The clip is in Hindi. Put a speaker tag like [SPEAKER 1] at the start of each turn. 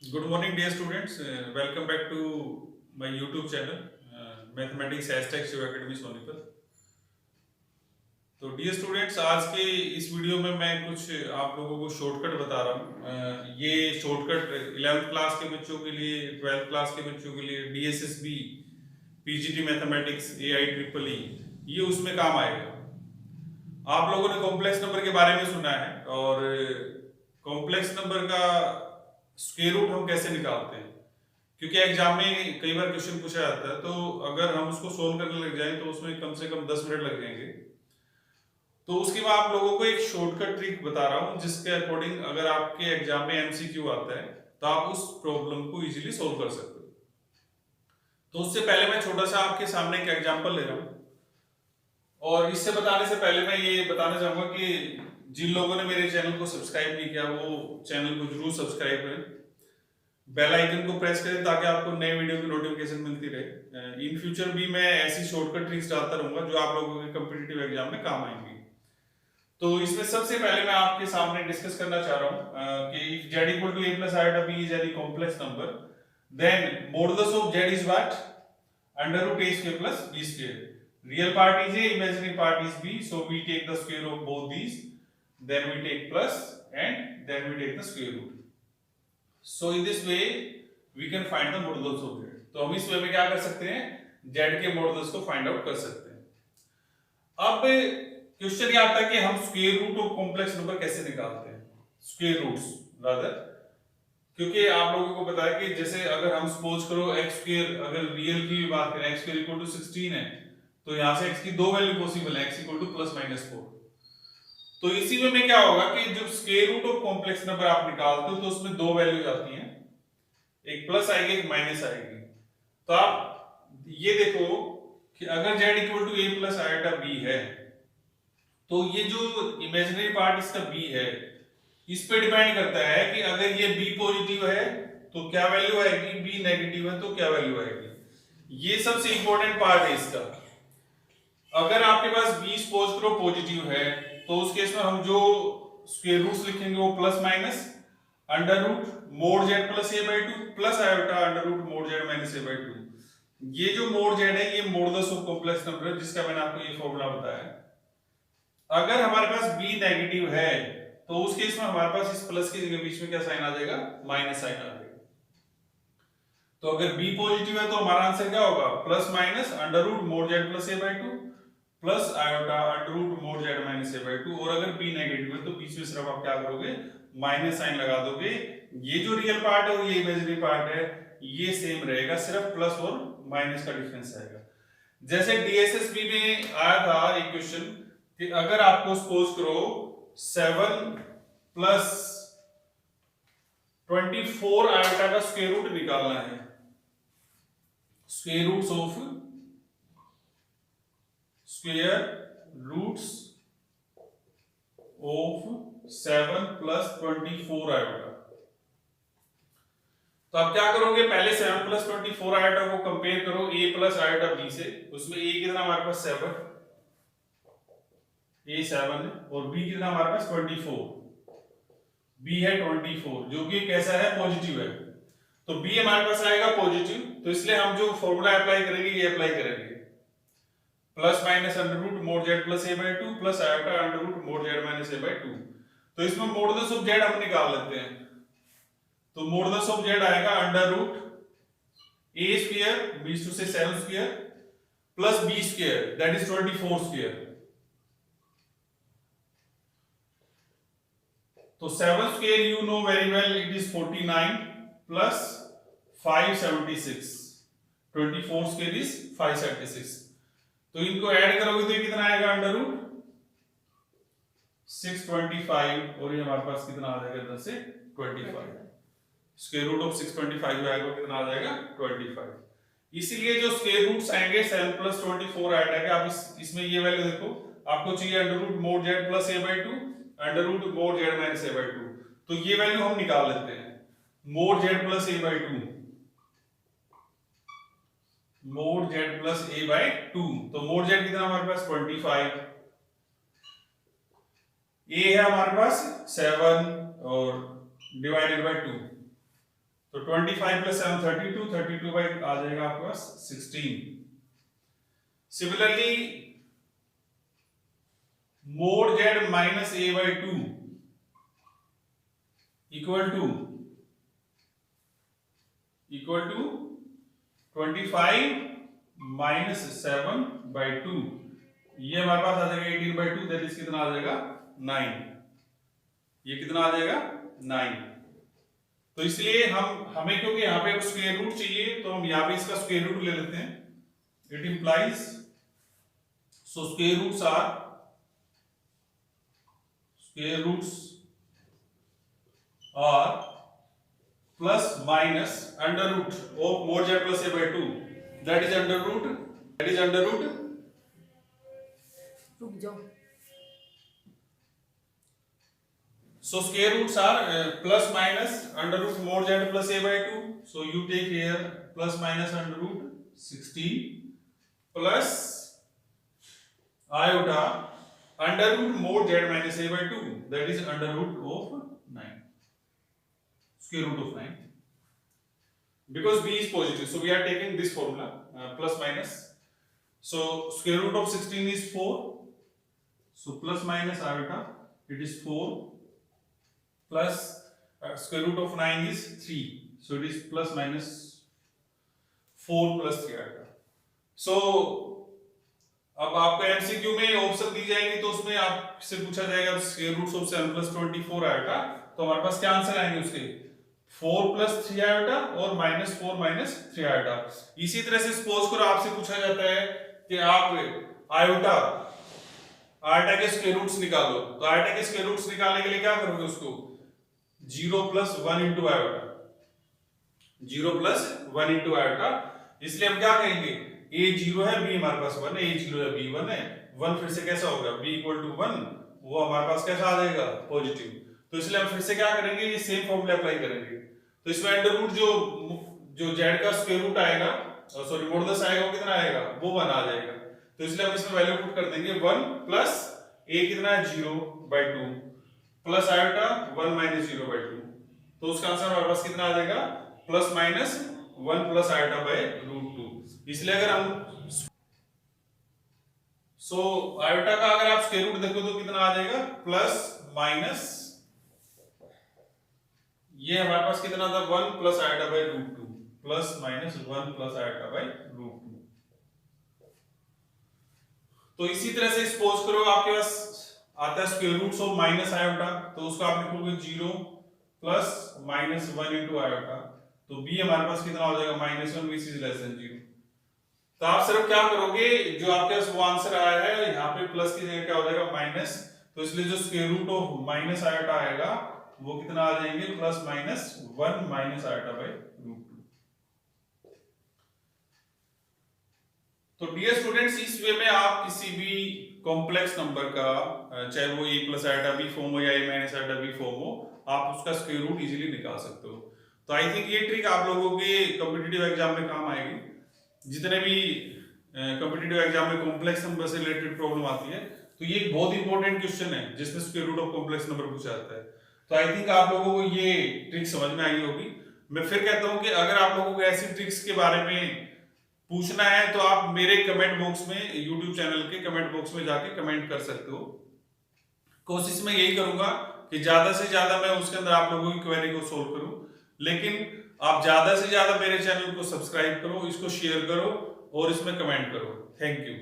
[SPEAKER 1] Good morning, dear students. Welcome back to my YouTube channel, Mathematics Hashtag Shiv Academy Sonipat. तो डियर स्टूडेंट्स, आज के इस वीडियो में मैं कुछ आप लोगों को शॉर्टकट बता रहा हूँ। ये शॉर्टकट 11th क्लास के बच्चों के लिए, 12th क्लास के बच्चों के लिए, DSSB, PGT mathematics, AI triple E, ये उसमें काम आएगा। आप लोगों ने कॉम्प्लेक्स नंबर के बारे में सुना है, और कॉम्प्लेक्स नंबर का स्क्वायर रूट हम कैसे निकालते हैं, क्योंकि एग्जाम में कई बार क्वेश्चन पूछा जाता है। तो अगर हम उसको सोल्व करने लग जाएं तो उसमें कम से कम 10 मिनट लग जाएंगे। तो उसके बाद आप लोगों को एक शॉर्टकट ट्रिक बता रहा हूं, जिसके अकॉर्डिंग अगर आपके एग्जाम में MCQ आता है तो आप उस प्रॉब्लम को इजीली सोल्व कर सकते हो। तो उससे पहले मैं छोटा सा आपके सामने एक एग्जाम्पल ले रहा हूं, और इससे बताने से पहले मैं ये बताना चाहूंगा कि जिन लोगों ने मेरे चैनल को सब्सक्राइब नहीं किया वो चैनल को जरूर सब्सक्राइब करें, बेल आइकन को प्रेस करें ताकि आपको नए वीडियो की नोटिफिकेशन मिलती रहे। इन फ्यूचर भी मैं ऐसी शॉर्टकट ट्रिक्स डालता रहूंगा जो आप लोगों के कॉम्पिटिटिव एग्जाम में काम आएंगी। तो इसमें सबसे पहले मैं आपके सामने डिस्कस करना चाह रहा हूं कि if z equal to a plus iota b is any complex number, then modulus of z is what? Under root a square plus b square. Real part is a, imaginary part is b, so we take the square of both these, then we take plus, and then we take the square root. So in this way we can find the modulus of z. तो हम इस वे में क्या कर सकते हैं, z के मॉडुलस को फाइंड आउट कर सकते हैं। अब क्वेश्चन ये आता है कि हम square root of complex number कैसे निकालते हैं, स्क्वायर रूट्स रादर, क्योंकि आप लोगों को पता है कि जैसे अगर हम सपोज करो x स्क्वायर, अगर रियल की बात करें, x स्क्वायर इक्वल टू 16 है, तो यहां से x की दो वैल्यू पॉसिबल है, x equal to plus minus 4। तो इसी में क्या होगा कि जब square root of complex number आप निकालते हो तो उसमें दो वैल्यूज आती हैं, एक प्लस आएगी एक माइनस आएगी। तो आप ये देखो कि अगर z equal to a plus iota b है, तो ये जो इमेजिनरी पार्ट इसका b है, इस पे डिपेंड करता है कि अगर ये b पॉजिटिव है तो क्या वैल्यू आएगी, b नेगेटिव है तो क्या वैल्यू आएगी। ये सबसे इंपॉर्टेंट पार्ट है इसका। अगर आपके पास b सपोज करो पॉजिटिव है, तो उस केस में हम जो स्क्वायर रूट्स लिखेंगे वो plus minus under root mod z plus a by 2 plus iota under root mod z minus a by 2। ये जो मोड z है ये मॉडुलस ऑफ कॉम्प्लेक्स नंबर है, जिसका मैंने आपको ये फॉर्मूला बताया है। अगर हमारे पास b नेगेटिव है तो उस केस में हमारे पास इस प्लस के बीच में क्या साइन आ जाएगा, माइनस साइन आ जाएगा। तो अगर b पॉजिटिव है तो हमारा आंसर क्या होगा, plus minus under root mod z plus a by 2 plus iota under root mod z minus a by 2। और अगर b नेगेटिव है तो बीच में सिर्फ आप क्या करोगे, माइनस साइन लगा दोगे। ये जो रियल पार्ट है और ये इमेजिनरी पार्ट है ये सेम रहेगा, सिर्फ प्लस और माइनस का डिफरेंस आएगा। जैसे DSSB में आया था एक क्वेश्चन कि अगर आपको सपोज करो 7 प्लस 24 आयोटा का स्क्वायर रूट निकालना है, square roots of square roots of 7 plus 24 iota. तो आप क्या करोगे, पहले 7 प्लस 24 आयोटा को कंपेयर करो a प्लस आयोटा b से। उसमें a कितना हमारे पास 7, a 7 है, और b कितना हमारे पास 24, b है 24, जो कि कैसा है, पॉजिटिव है। तो b हमारे पास आएगा पॉजिटिव, तो इसलिए हम जो फॉर्मूला अप्लाई करेंगे ये अप्लाई करेंगे, plus minus under root mod z plus a by 2 plus iota under root mod z minus a by 2। तो इसमें मॉडुलस ऑफ z हम निकाल लेते हैं। तो मॉडुलस ऑफ z आएगा under root a square means to से 7 square plus b square that is 24 square. तो 7 square you know very well, it is 49 plus 576, 24 square is 576। तो इनको ऐड करोगे तो ये कितना आएगा, अंडर रूट 625, और ये हमारे पास कितना आ जाएगा, 10 से 25। स्क्वायर रूट ऑफ 625 आएगा, कितना आ जाएगा, 25। इसीलिए जो स्क्वायर रूट्स आएंगे 7 प्लस 24 आएगा कि आप इसमें ये वैल्यू देखो, आपको चाहिए under root mod z plus a by 2 under root mod z minus a by 2। तो ये वैल्यू हम निकाल लेते हैं, mod z plus a by 2, mod z plus a by 2। तो मोड z कितना हमारे पास 25, a है हमारे पास 7 और डिवाइडेड बाई 2, तो 25 प्लस 7 32, 32 बाई आ जाएगा आपके पास 16। Similarly mod z minus a by 2 equal to 25 minus 7 by 2, ये हमारे पास आ जाएगा 18 बाई 2, दैट इज कितना आ जाएगा 9। ये कितना आ जाएगा 9। तो इसलिए हमें क्योंकि यहाँ पे स्क्वायर रूट चाहिए तो हम यहाँ पे इसका स्क्वायर रूट ले लेते हैं। It implies so square roots are plus minus under root of mod z plus a by 2, that is under root
[SPEAKER 2] रुक जाओ।
[SPEAKER 1] So square roots are plus minus under root mod z plus a by 2. So you take here plus minus under root 16 plus iota under root mod z minus a by 2. That is under root of 9. Square root of 9. Because b is positive, so we are taking this formula plus minus. So square root of 16 is 4. So plus minus iota, it is 4. Plus square root of 9 is 3, so it is plus minus 4 plus 3 आएगा। So अब आपको MCQ में ऑप्शन दी जाएंगी तो उसमें आपसे पूछा जाएगा स्क्वायर रूट ऑफ 7 प्लस 24 आएगा, तो हमारे पास क्या आंसर आएंगे उसके 4 प्लस 3 आएगा और माइनस 4 माइनस 3 आएगा। इसी तरह से सपोज करो आपसे पूछा जाता है कि आप आयोटा के स्क्वायर रूट्स निकालो, तो आयोटा के स्क्वायर रूट्स निकालने के लिए क्या करोगे उसको 0 plus 1 into iota, 0 plus 1 into iota. इसलिए हम क्या कहेंगे a 0 है, b हमारे पास 1 है, a 0 है, b 1 है, 1 फिर से कैसा होगा b इक्वल टू 1, वो हमारे पास कैसा आ जाएगा पॉजिटिव। तो इसलिए हम फिर से क्या करेंगे ये सेम फॉर्मूला अप्लाई करेंगे। तो इसमें अंडर रूट जो z का स्क्वायर रूट आएगा सॉरी मॉडुलस आएगा वो कितना आएगा वो 1 आ जाएगा। तो इसलिए हम इसमें वैल्यू पुट कर देंगे 1 प्लस a कितना है 0 by 2 plus iota 1 minus 0 by 2, तो उसका आंसर हमारे पास कितना आ जाएगा plus minus 1 plus iota by root 2। इसलिए अगर हम आयोटा का अगर आप स्क्वायर रूट देखो तो कितना आ जाएगा प्लस माइनस, ये हमारे पास कितना था 1 plus iota by root 2 plus minus 1 plus iota by root 2। तो इसी तरह से सपोज करो आपके पास आता है square roots of minus iota, तो उसको आप लिखोगे 0 प्लस माइनस 1 इंटू आयोटा, तो b हमारे पास कितना हो जाएगा minus 1 which is less than 0। तो आप सिर्फ क्या करोगे जो आपके पास वो आंसर आया है यहाँ पे प्लस की जगह क्या हो जाएगा माइनस, तो इसलिए जो square root of minus iota आएगा वो कितना आ जाएंगे plus minus 1 minus iota by root 2। तो डियर स्टूडेंट्स इस वे में आप किसी भी कॉम्प्लेक्स नंबर का चाहे वो a plus iota b form हो या a minus iota b form हो, आप उसका स्क्वायर रूट इजीली निकाल सकते हो। तो आई थिंक ये ट्रिक आप लोगों के कॉम्पिटिटिव एग्जाम में काम आएगी। जितने भी कॉम्पिटिटिव एग्जाम में कॉम्प्लेक्स नंबर से रिलेटेड प्रॉब्लम आती है तो ये एक बहुत इंपॉर्टेंट क्वेश्चन है जिसमें square root of complex number पूछा जाता है। तो आई थिंक आप लोगों को ये ट्रिक समझ में आई होगी। मैं फिर कहता हूं कि अगर आप लोगों को ऐसी ट्रिक्स के बारे में पूछना है तो आप मेरे कमेंट बॉक्स में YouTube चैनल के कमेंट बॉक्स में जाके कमेंट कर सकते हो। कोशिश मैं यही करूंगा कि ज्यादा से ज्यादा मैं उसके अंदर आप लोगों की क्वेरी को सोल्व करूं, लेकिन आप ज्यादा से ज्यादा मेरे चैनल को सब्सक्राइब करो, इसको शेयर करो और इसमें कमेंट करो। Thank you.